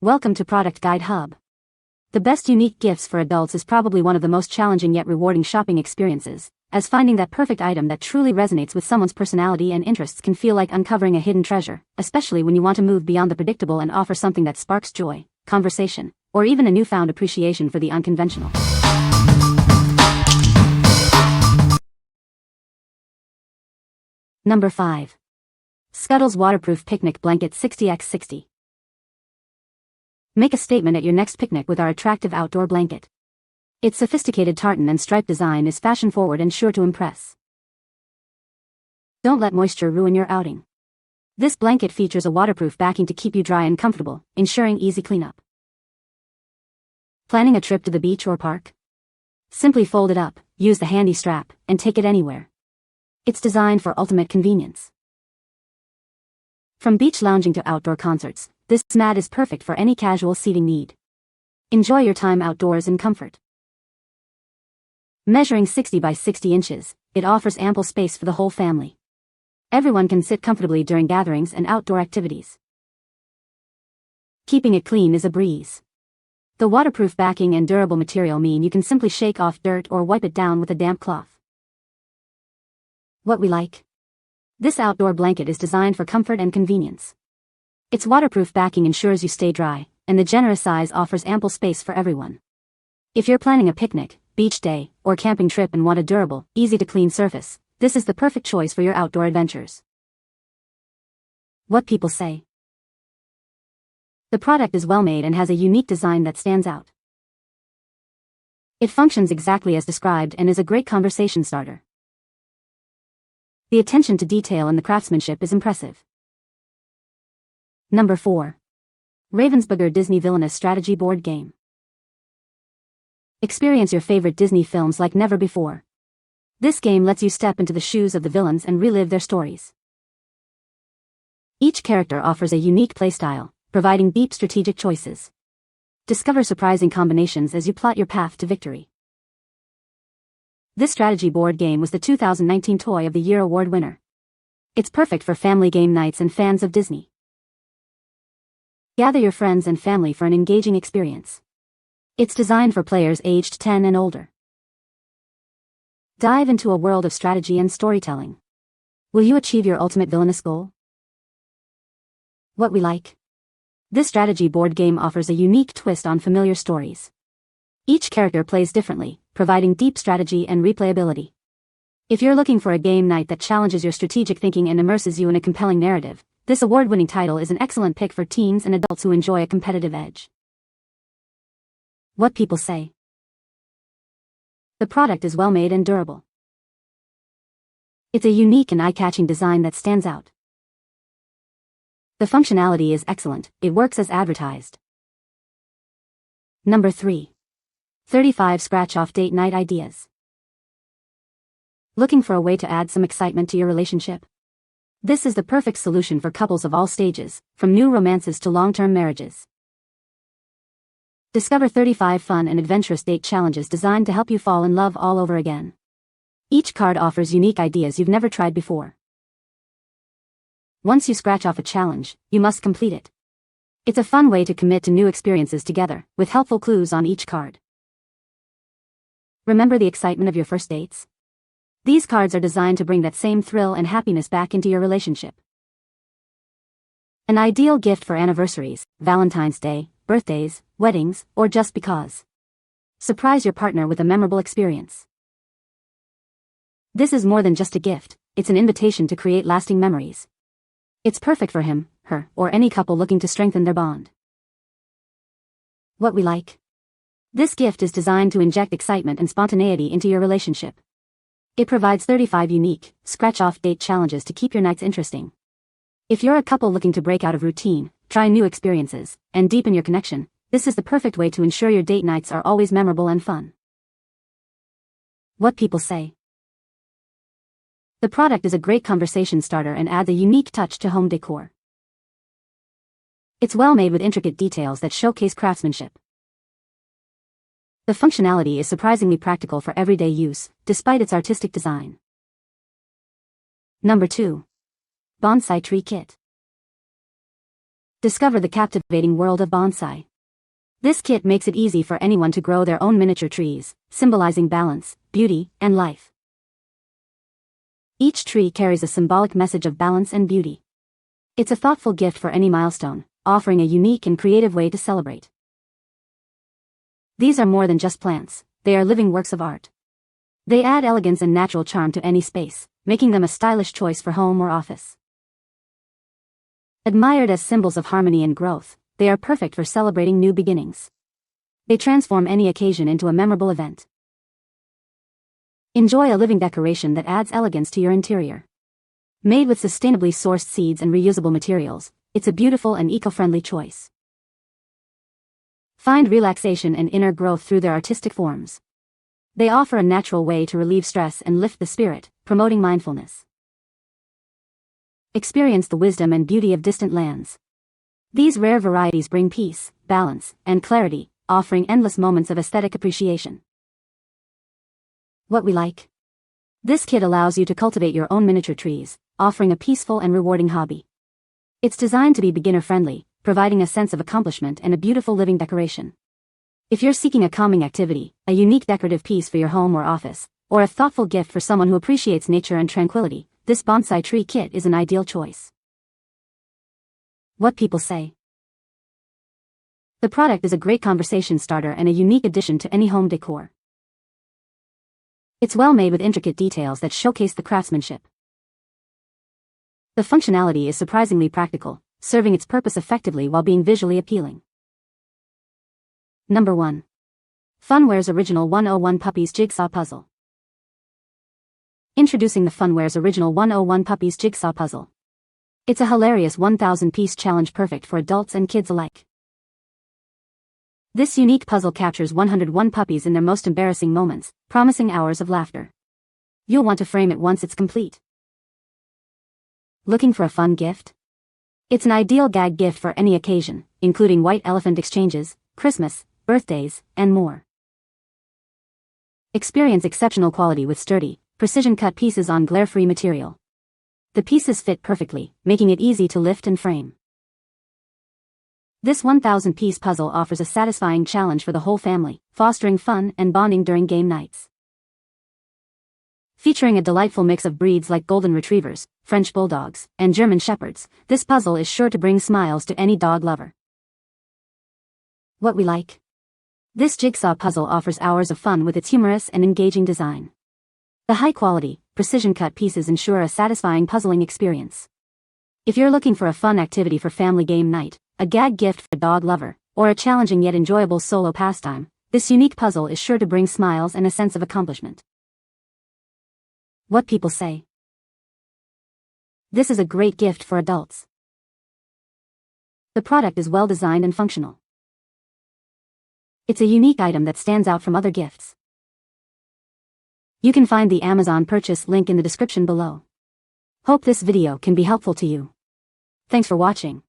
Welcome to Product Guide Hub. The best unique gifts for adults is probably one of the most challenging yet rewarding shopping experiences, as finding that perfect item that truly resonates with someone's personality and interests can feel like uncovering a hidden treasure, especially when you want to move beyond the predictable and offer something that sparks joy, conversation, or even a newfound appreciation for the unconventional. Number 5. Scuddles Waterproof Picnic Blanket 60x60. Make a statement at your next picnic with our attractive outdoor blanket. Its sophisticated tartan and stripe design is fashion-forward and sure to impress. Don't let moisture ruin your outing. This blanket features a waterproof backing to keep you dry and comfortable, ensuring easy cleanup. Planning a trip to the beach or park? Simply fold it up, use the handy strap, and take it anywhere. It's designed for ultimate convenience. From beach lounging to outdoor concerts, this mat is perfect for any casual seating need. Enjoy your time outdoors in comfort. Measuring 60 by 60 inches, it offers ample space for the whole family. Everyone can sit comfortably during gatherings and outdoor activities. Keeping it clean is a breeze. The waterproof backing and durable material mean you can simply shake off dirt or wipe it down with a damp cloth. What we like? This outdoor blanket is designed for comfort and convenience. Its waterproof backing ensures you stay dry, and the generous size offers ample space for everyone. If you're planning a picnic, beach day, or camping trip and want a durable, easy-to-clean surface, this is the perfect choice for your outdoor adventures. What people say. The product is well-made and has a unique design that stands out. It functions exactly as described and is a great conversation starter. The attention to detail and the craftsmanship is impressive. Number 4. Ravensburger Disney Villainous Strategy Board Game. Experience your favorite Disney films like never before. This game lets you step into the shoes of the villains and relive their stories. Each character offers a unique playstyle, providing deep strategic choices. Discover surprising combinations as you plot your path to victory. This strategy board game was the 2019 Toy of the Year award winner. It's perfect for family game nights and fans of Disney. Gather your friends and family for an engaging experience. It's designed for players aged 10 and older. Dive into a world of strategy and storytelling. Will you achieve your ultimate villainous goal? What we like? This strategy board game offers a unique twist on familiar stories. Each character plays differently, providing deep strategy and replayability. If you're looking for a game night that challenges your strategic thinking and immerses you in a compelling narrative, this award-winning title is an excellent pick for teens and adults who enjoy a competitive edge. What people say. The product is well-made and durable. It's a unique and eye-catching design that stands out. The functionality is excellent, it works as advertised. Number 3. 35 Scratch-Off Date Night Ideas. Looking for a way to add some excitement to your relationship? This is the perfect solution for couples of all stages, from new romances to long-term marriages. Discover 35 fun and adventurous date challenges designed to help you fall in love all over again. Each card offers unique ideas you've never tried before. Once you scratch off a challenge, you must complete it. It's a fun way to commit to new experiences together, with helpful clues on each card. Remember the excitement of your first dates? These cards are designed to bring that same thrill and happiness back into your relationship. An ideal gift for anniversaries, Valentine's Day, birthdays, weddings, or just because. Surprise your partner with a memorable experience. This is more than just a gift, it's an invitation to create lasting memories. It's perfect for him, her, or any couple looking to strengthen their bond. What we like? This gift is designed to inject excitement and spontaneity into your relationship. It provides 35 unique, scratch-off date challenges to keep your nights interesting. If you're a couple looking to break out of routine, try new experiences, and deepen your connection, this is the perfect way to ensure your date nights are always memorable and fun. What people say. The product is a great conversation starter and adds a unique touch to home decor. It's well made with intricate details that showcase craftsmanship. The functionality is surprisingly practical for everyday use, despite its artistic design. Number 2. Bonsai Tree Kit. Discover the captivating world of bonsai. This kit makes it easy for anyone to grow their own miniature trees, symbolizing balance, beauty, and life. Each tree carries a symbolic message of balance and beauty. It's a thoughtful gift for any milestone, offering a unique and creative way to celebrate. These are more than just plants, they are living works of art. They add elegance and natural charm to any space, making them a stylish choice for home or office. Admired as symbols of harmony and growth, they are perfect for celebrating new beginnings. They transform any occasion into a memorable event. Enjoy a living decoration that adds elegance to your interior. Made with sustainably sourced seeds and reusable materials, it's a beautiful and eco-friendly choice. Find relaxation and inner growth through their artistic forms. They offer a natural way to relieve stress and lift the spirit, promoting mindfulness. Experience the wisdom and beauty of distant lands. These rare varieties bring peace, balance, and clarity, offering endless moments of aesthetic appreciation. What we like. This kit allows you to cultivate your own miniature trees, offering a peaceful and rewarding hobby. It's designed to be beginner-friendly, providing a sense of accomplishment and a beautiful living decoration. If you're seeking a calming activity, a unique decorative piece for your home or office, or a thoughtful gift for someone who appreciates nature and tranquility, this bonsai tree kit is an ideal choice. What people say. The product is a great conversation starter and a unique addition to any home decor. It's well made with intricate details that showcase the craftsmanship. The functionality is surprisingly practical, serving its purpose effectively while being visually appealing. Number 1. Funwares Original 101 Puppies Jigsaw Puzzle. Introducing the Funwares Original 101 Puppies Jigsaw Puzzle. It's a hilarious 1,000-piece challenge perfect for adults and kids alike. This unique puzzle captures 101 puppies in their most embarrassing moments, promising hours of laughter. You'll want to frame it once it's complete. Looking for a fun gift? It's an ideal gag gift for any occasion, including white elephant exchanges, Christmas, birthdays, and more. Experience exceptional quality with sturdy, precision-cut pieces on glare-free material. The pieces fit perfectly, making it easy to lift and frame. This 1,000-piece puzzle offers a satisfying challenge for the whole family, fostering fun and bonding during game nights. Featuring a delightful mix of breeds like Golden Retrievers, French Bulldogs, and German Shepherds, this puzzle is sure to bring smiles to any dog lover. What we like. This jigsaw puzzle offers hours of fun with its humorous and engaging design. The high-quality, precision-cut pieces ensure a satisfying puzzling experience. If you're looking for a fun activity for family game night, a gag gift for a dog lover, or a challenging yet enjoyable solo pastime, this unique puzzle is sure to bring smiles and a sense of accomplishment. What people say. This is a great gift for adults. The product is well designed and functional. It's a unique item that stands out from other gifts. You can find the Amazon purchase link in the description below. Hope this video can be helpful to you. Thanks for watching.